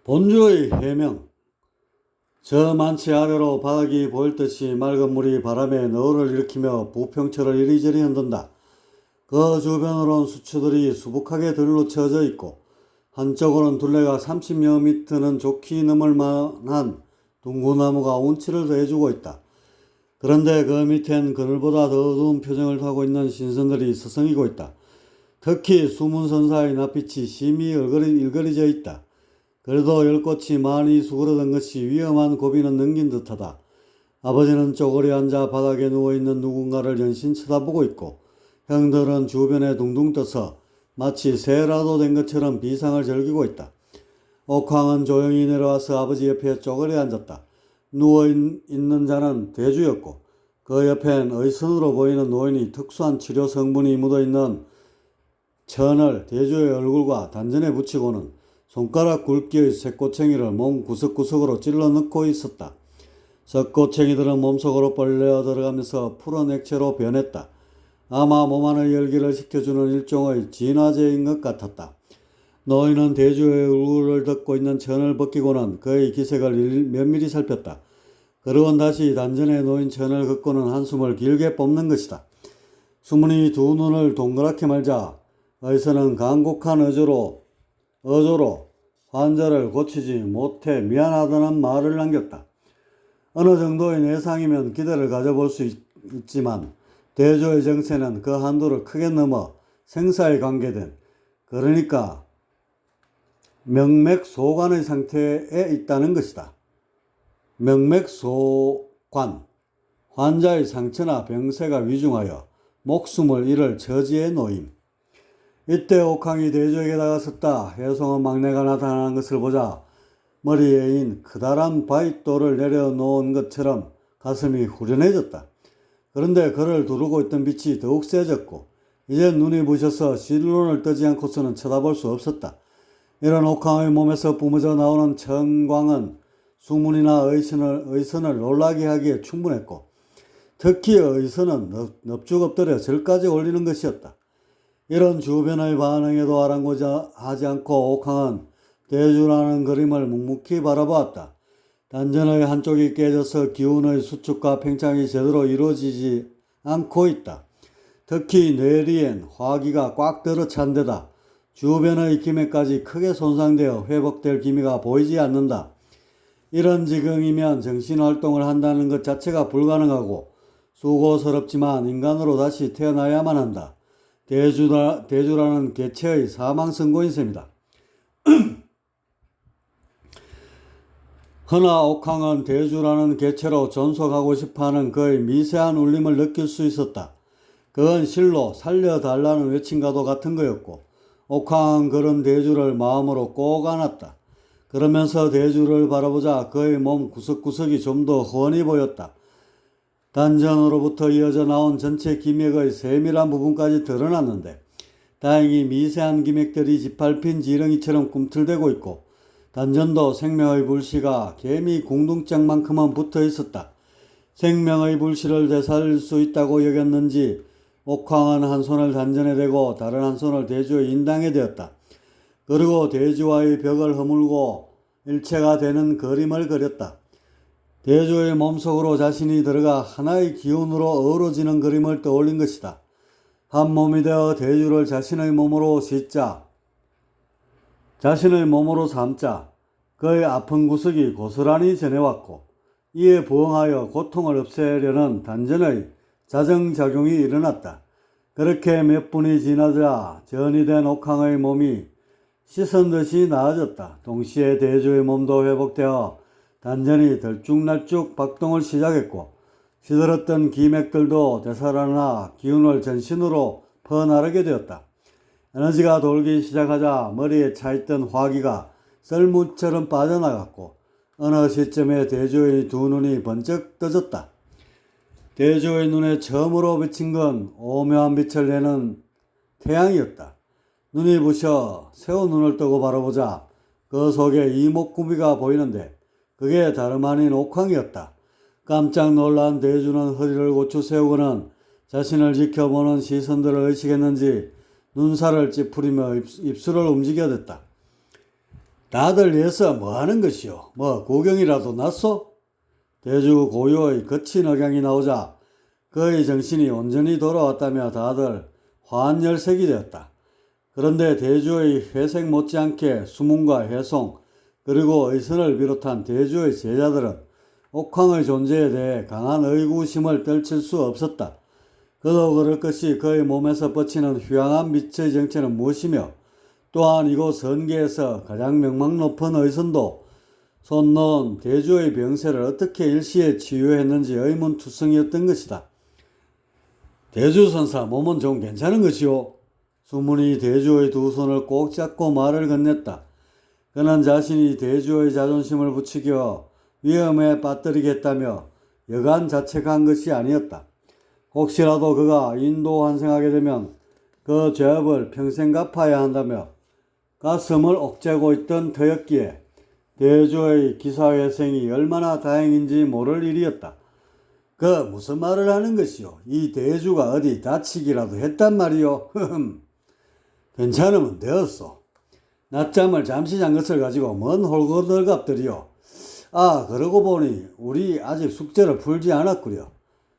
본주의 해명. 저 만치 아래로 바닥이 보일 듯이 맑은 물이 바람에 너울을 일으키며 부평철을 이리저리 흔든다. 그 주변으로는 수초들이 수북하게 들로 쳐져 있고 한쪽으로는 둘레가 30여 미터는 좋게 넘을 만한 둥구나무가 운치를 더해주고 있다. 그런데 그 밑엔 그늘보다 더 어두운 표정을 하고 있는 신선들이 서성이고 있다. 특히 숨은 선사의 낯빛이 심히 일그러져 있다. 그래도 열꽃이 많이 수그러든 것이 위험한 고비는 넘긴 듯하다. 아버지는 쪼그려 앉아 바닥에 누워있는 누군가를 연신 쳐다보고 있고 형들은 주변에 둥둥 떠서 마치 새라도 된 것처럼 비상을 즐기고 있다. 옥황은 조용히 내려와서 아버지 옆에 쪼그려 앉았다. 누워있는 자는 대주였고 그 옆엔 의선으로 보이는 노인이 특수한 치료 성분이 묻어있는 천을 대주의 얼굴과 단전에 붙이고는 손가락 굵기의 쇠꼬챙이를 몸 구석구석으로 찔러 넣고 있었다. 쇠꼬챙이들은 몸속으로 빨려 들어가면서 푸른 액체로 변했다. 아마 몸 안의 열기를 식혀주는 일종의 진화제인 것 같았다. 노인은 대주의 얼굴을 덮고 있는 천을 벗기고는 그의 기색을 면밀히 살폈다. 그러곤 다시 단전에 놓인 천을 긋고는 한숨을 길게 뽐는 것이다. 수문이 두 눈을 동그랗게 말자 의사는 간곡한 어조로 환자를 고치지 못해 미안하다는 말을 남겼다. 어느 정도의 내상이면 기대를 가져볼 수 있지만 대조의 정세는 그 한도를 크게 넘어 생사에 관계된, 그러니까 명맥소관의 상태에 있다는 것이다. 명맥소관, 환자의 상처나 병세가 위중하여 목숨을 잃을 처지에 놓임. 이때 옥황이 대주에게 다가섰다. 혜송은 막내가 나타나는 것을 보자 머리에 인 커다란 바윗돌을 내려놓은 것처럼 가슴이 후련해졌다. 그런데 그를 두르고 있던 빛이 더욱 세졌고 이제 눈이 부셔서 실눈을 뜨지 않고서는 쳐다볼 수 없었다. 이런 옥황의 몸에서 뿜어져 나오는 천광은 수문이나 의선을 놀라게 하기에 충분했고 특히 의선은 넙죽 엎드려 절까지 올리는 것이었다. 이런 주변의 반응에도 아랑곳하지 않고 옥황은 대주라는 그림을 묵묵히 바라보았다. 단전의 한쪽이 깨져서 기운의 수축과 팽창이 제대로 이루어지지 않고 있다. 특히 뇌리엔 화기가 꽉 들어찬 데다 주변의 기맥까지 크게 손상되어 회복될 기미가 보이지 않는다. 이런 지경이면 정신활동을 한다는 것 자체가 불가능하고 수고스럽지만 인간으로 다시 태어나야만 한다. 대주라는 개체의 사망 선고인 셈이다. 허나 옥황은 대주라는 개체로 존속하고 싶어하는 그의 미세한 울림을 느낄 수 있었다. 그건 실로 살려달라는 외침과도 같은 거였고 옥황은 그런 대주를 마음으로 꼭 안았다. 그러면서 대주를 바라보자 그의 몸 구석구석이 좀 더 훤히 보였다. 단전으로부터 이어져 나온 전체 기맥의 세밀한 부분까지 드러났는데 다행히 미세한 기맥들이 짓밟힌 지렁이처럼 꿈틀대고 있고 단전도 생명의 불씨가 개미 궁둥짝만큼은 붙어 있었다. 생명의 불씨를 되살릴 수 있다고 여겼는지 옥황은 한 손을 단전에 대고 다른 한 손을 대주의 인당에 대었다. 그리고 대주와의 벽을 허물고 일체가 되는 그림을 그렸다. 대주의 몸속으로 자신이 들어가 하나의 기운으로 어우러지는 그림을 떠올린 것이다. 한 몸이 되어 대주를 자신의 몸으로 싣자, 자신의 몸으로 삼자 그의 아픈 구석이 고스란히 전해왔고 이에 부응하여 고통을 없애려는 단전의 자정작용이 일어났다. 그렇게 몇 분이 지나자 전이 된 옥황의 몸이 씻은 듯이 나아졌다. 동시에 대주의 몸도 회복되어 단전이 들쭉날쭉 박동을 시작했고 시들었던 기맥들도 되살아나 기운을 전신으로 퍼나르게 되었다. 에너지가 돌기 시작하자 머리에 차있던 화기가 썰무처럼 빠져나갔고 어느 시점에 대주의 두 눈이 번쩍 떠졌다. 대주의 눈에 처음으로 비친 건 오묘한 빛을 내는 태양이었다. 눈이 부셔 새우 눈을 뜨고 바라보자 그 속에 이목구비가 보이는데 그게 다름 아닌 옥황이었다. 깜짝 놀란 대주는 허리를 고추 세우고는 자신을 지켜보는 시선들을 의식했는지 눈살을 찌푸리며 입술을 움직여댔다. 나들 위해서 뭐 하는 것이오? 뭐 구경이라도 났소? 대주 고유의 거친 억양이 나오자 그의 정신이 온전히 돌아왔다며 다들 환열색이 되었다. 그런데 대주의 회색 못지않게 수문과 해송 그리고 의선을 비롯한 대주의 제자들은 옥황의 존재에 대해 강한 의구심을 떨칠 수 없었다. 그도 그럴 것이 그의 몸에서 뻗치는 휘황한 빛의 정체는 무엇이며 또한 이곳 선계에서 가장 명망 높은 의선도 손 놓은 대주의 병세를 어떻게 일시에 치유했는지 의문투성이었던 것이다. 대주선사 몸은 좀 괜찮은 것이오? 수문이 대주의 두 손을 꼭 잡고 말을 건넸다. 그는 자신이 대주의 자존심을 부추겨 위험에 빠뜨리겠다며 여간 자책한 것이 아니었다. 혹시라도 그가 인도 환생하게 되면 그 죄업을 평생 갚아야 한다며 가슴을 옥죄고 있던 터였기에 대주의 기사회생이 얼마나 다행인지 모를 일이었다. 그 무슨 말을 하는 것이오? 이 대주가 어디 다치기라도 했단 말이오? 괜찮으면 되었소. 낮잠을 잠시 잔 것을 가지고 뭔 홀거들갑들이오. 아, 그러고 보니 우리 아직 숙제를 풀지 않았구려.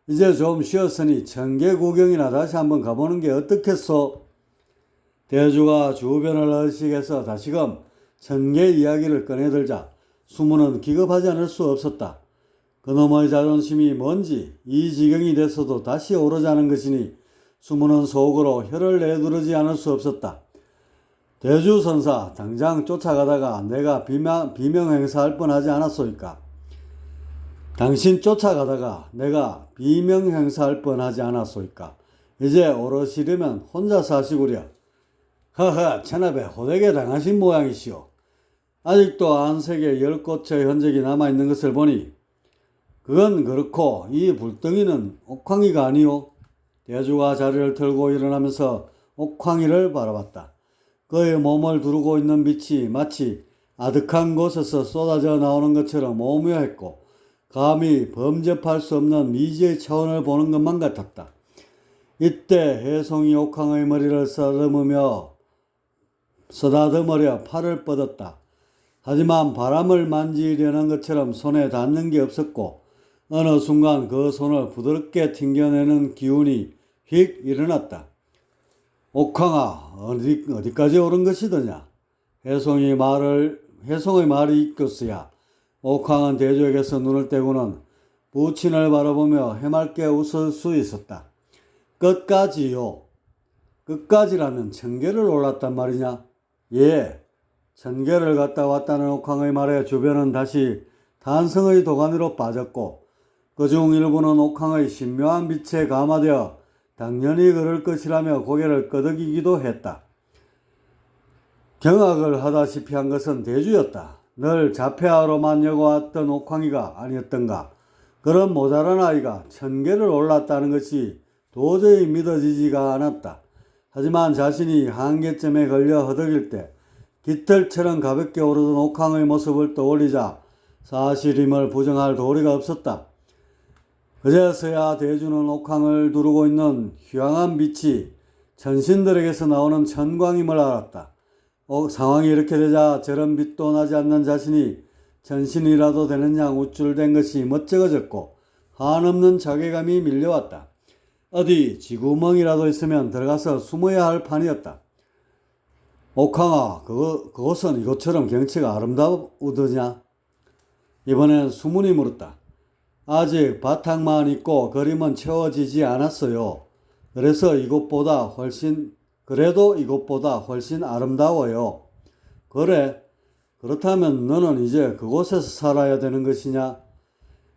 이제 좀 쉬었으니 청계 구경이나 다시 한번 가보는 게 어떻겠소? 대주가 주변을 의식해서 다시금 청계 이야기를 꺼내들자 수문은 기겁하지 않을 수 없었다. 그놈의 자존심이 뭔지 이 지경이 됐어도 다시 오르자는 것이니 수문은 속으로 혀를 내두르지 않을 수 없었다. 대주선사 당장 쫓아가다가 내가 비명 행사할 뻔하지 않았소이까? 당신 쫓아가다가 내가 비명 행사할 뻔하지 않았소이까? 이제 오르시려면 혼자 사시구려. 허허, 천하배 호되게 당하신 모양이시오. 아직도 안색에 10곳의 흔적이 남아있는 것을 보니 그건 그렇고 이 불덩이는 옥황이가 아니오. 대주가 자리를 털고 일어나면서 옥황이를 바라봤다. 그의 몸을 두르고 있는 빛이 마치 아득한 곳에서 쏟아져 나오는 것처럼 오묘했고 감히 범접할 수 없는 미지의 차원을 보는 것만 같았다. 이때 혜송이 옥황의 머리를 쓰다듬으려 팔을 뻗었다. 하지만 바람을 만지려는 것처럼 손에 닿는 게 없었고 어느 순간 그 손을 부드럽게 튕겨내는 기운이 휙 일어났다. 옥황아, 어디까지 오른 것이더냐? 혜송의 말이 이끌었어야 옥황은 대주에게서 눈을 떼고는 부친을 바라보며 해맑게 웃을 수 있었다. 끝까지요. 끝까지라면 천계를 올랐단 말이냐? 예, 천계를 갔다 왔다는 옥황의 말에 주변은 다시 탄성의 도가니로 빠졌고 그중 일부는 옥황의 신묘한 빛에 감화되어 당연히 그럴 것이라며 고개를 끄덕이기도 했다. 경악을 하다시피 한 것은 대주였다. 늘 자폐아로만 여겨왔던 옥황이가 아니었던가. 그런 모자란 아이가 천계를 올랐다는 것이 도저히 믿어지지가 않았다. 하지만 자신이 한계점에 걸려 허덕일 때 깃털처럼 가볍게 오르던 옥황의 모습을 떠올리자 사실임을 부정할 도리가 없었다. 그제서야 대주는 옥황을 두르고 있는 휘황한 빛이 천신들에게서 나오는 천광임을 알았다. 상황이 이렇게 되자 저런 빛도 나지 않는 자신이 천신이라도 되는 양 우쭐댄 것이 멋쩍어졌고 한없는 자괴감이 밀려왔다. 어디 쥐구멍이라도 있으면 들어가서 숨어야 할 판이었다. 옥황아, 그곳은 이곳처럼 경치가 아름다우더냐? 이번엔 수문이 물었다. 아직 바탕만 있고 그림은 채워지지 않았어요. 그래도 이곳보다 훨씬 아름다워요. 그래? 그렇다면 너는 이제 그곳에서 살아야 되는 것이냐?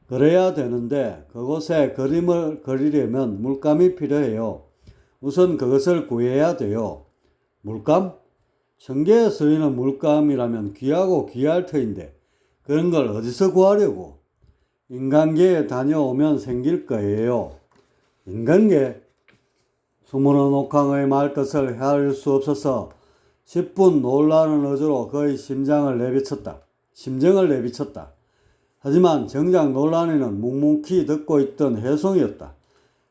그래야 되는데 그곳에 그림을 그리려면 물감이 필요해요. 우선 그것을 구해야 돼요. 물감? 천계에 쓰이는 물감이라면 귀하고 귀할 터인데 그런 걸 어디서 구하려고? 인간계에 다녀오면 생길 거예요. 인간계? 수문은 옥황의 말뜻을 헤아릴 수 없어서 10분 놀라는 어조로 그의 심정을 내비쳤다. 하지만 정작 논란에는 묵묵히 듣고 있던 혜송이었다.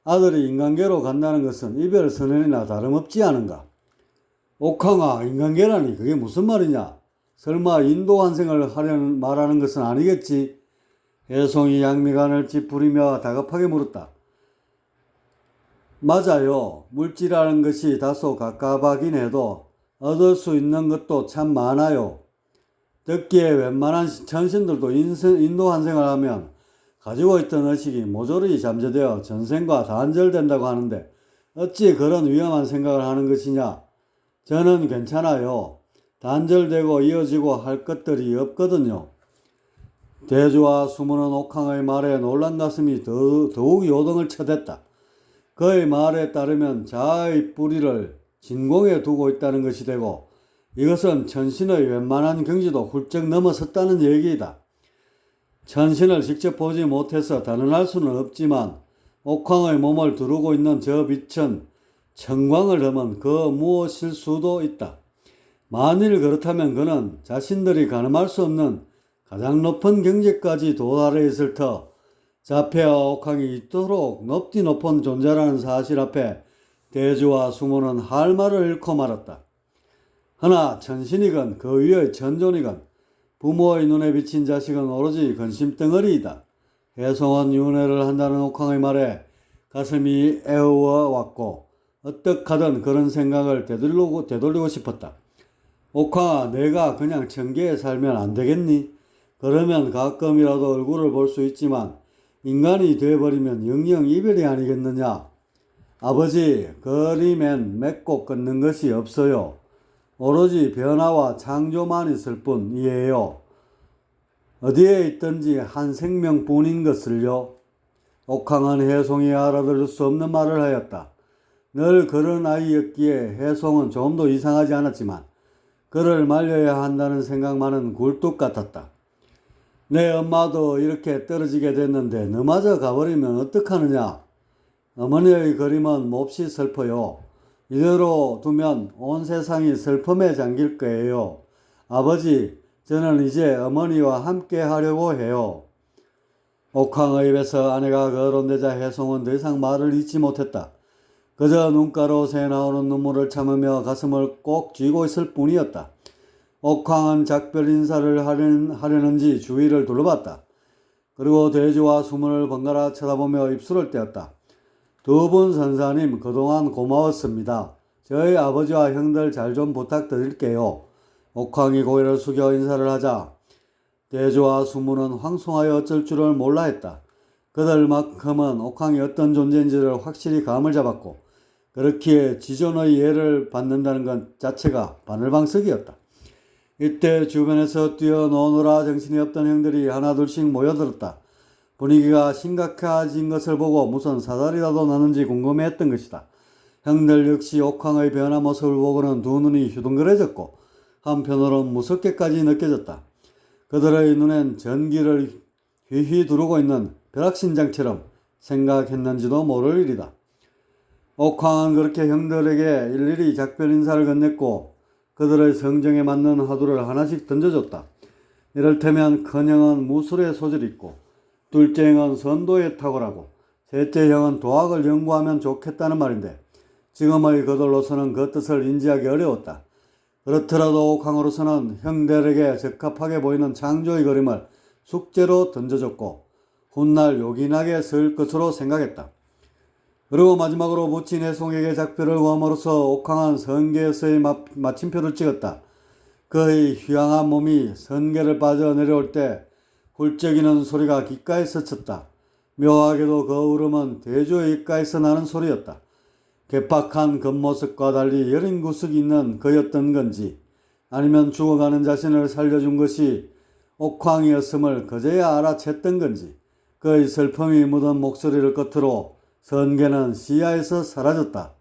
아들이 인간계로 간다는 것은 이별 선언이나 다름없지 않은가? 옥황아, 인간계라니 그게 무슨 말이냐? 설마 인도 환생을 하려는 말하는 것은 아니겠지? 혜송이 양미간을 찌푸리며 다급하게 물었다. 맞아요. 물질이라는 것이 다소 갑갑하긴 해도 얻을 수 있는 것도 참 많아요. 듣기에 웬만한 천신들도 인도 환생을 하면 가지고 있던 의식이 모조리 잠재되어 전생과 단절된다고 하는데 어찌 그런 위험한 생각을 하는 것이냐? 저는 괜찮아요. 단절되고 이어지고 할 것들이 없거든요. 대주와 수문은 옥황의 말에 놀란 가슴이 더욱 요동을 쳐댔다. 그의 말에 따르면 자아의 뿌리를 진공에 두고 있다는 것이 되고 이것은 천신의 웬만한 경지도 훌쩍 넘어섰다는 얘기이다. 천신을 직접 보지 못해서 단언할 수는 없지만 옥황의 몸을 두르고 있는 저 빛은 천광을 넘은 그 무엇일 수도 있다. 만일 그렇다면 그는 자신들이 가늠할 수 없는 가장 높은 경지까지 도달해 있을 터 자폐와 옥황이 이토록 높디 높은 존재라는 사실 앞에 대주와 수모는 할 말을 잃고 말았다. 허나 천신이건 그 위의 천존이건 부모의 눈에 비친 자식은 오로지 근심덩어리이다. 혜송은 윤회를 한다는 옥황의 말에 가슴이 애우어 왔고 어떡하든 그런 생각을 되돌리고 싶었다. 옥황아, 내가 그냥 천계에 살면 안 되겠니? 그러면 가끔이라도 얼굴을 볼 수 있지만 인간이 되어버리면 영영 이별이 아니겠느냐? 아버지, 그림엔 맺고 끊는 것이 없어요. 오로지 변화와 창조만 있을 뿐이에요. 어디에 있든지 한 생명뿐인 것을요. 옥황은 혜송이 알아들을 수 없는 말을 하였다. 늘 그런 아이였기에 혜송은 조금도 이상하지 않았지만 그를 말려야 한다는 생각만은 굴뚝 같았다. 내 엄마도 이렇게 떨어지게 됐는데 너마저 가버리면 어떡하느냐. 어머니의 그림은 몹시 슬퍼요. 이대로 두면 온 세상이 슬픔에 잠길 거예요. 아버지, 저는 이제 어머니와 함께 하려고 해요. 옥황의 입에서 아내가 거론되자 혜송은 더 이상 말을 잇지 못했다. 그저 눈가로 새나오는 눈물을 참으며 가슴을 꼭 쥐고 있을 뿐이었다. 옥황은 작별 인사를 하려는지 주위를 둘러봤다. 그리고 대주와 수문을 번갈아 쳐다보며 입술을 떼었다. 두 분 선사님, 그동안 고마웠습니다. 저희 아버지와 형들 잘 좀 부탁드릴게요. 옥황이 고개를 숙여 인사를 하자 대주와 수문은 황송하여 어쩔 줄을 몰라 했다. 그들만큼은 옥황이 어떤 존재인지를 확실히 감을 잡았고 그렇기에 지존의 예를 받는다는 것 자체가 바늘방석이었다. 이때 주변에서 뛰어노느라 정신이 없던 형들이 하나둘씩 모여들었다. 분위기가 심각해진 것을 보고 무슨 사달이라도 나는지 궁금해했던 것이다. 형들 역시 옥황의 변화 모습을 보고는 두 눈이 휴둥그레졌고 한편으로는 무섭게까지 느껴졌다. 그들의 눈엔 전기를 휘휘 두르고 있는 벼락신장처럼 생각했는지도 모를 일이다. 옥황은 그렇게 형들에게 일일이 작별 인사를 건넸고 그들의 성정에 맞는 화두를 하나씩 던져줬다. 이를테면 큰형은 무술에 소질이 있고 둘째 형은 선도에 탁월하고 셋째 형은 도학을 연구하면 좋겠다는 말인데 지금의 그들로서는 그 뜻을 인지하기 어려웠다. 그렇더라도 옥황으로서는 형들에게 적합하게 보이는 창조의 그림을 숙제로 던져줬고 훗날 요긴하게 쓸 것으로 생각했다. 그리고 마지막으로 부친 혜송에게 작별을 구함으로써 옥황은 선계에서의 마침표를 찍었다. 그의 휴양한 몸이 선계를 빠져 내려올 때 훌쩍이는 소리가 귓가에 스쳤다. 묘하게도 그 울음은 대주의 입가에서 나는 소리였다. 괴팍한 겉모습과 달리 여린 구석이 있는 그였던 건지 아니면 죽어가는 자신을 살려준 것이 옥황이었음을 그제야 알아챘던 건지 그의 슬픔이 묻은 목소리를 끝으로 선계는 시야에서 사라졌다.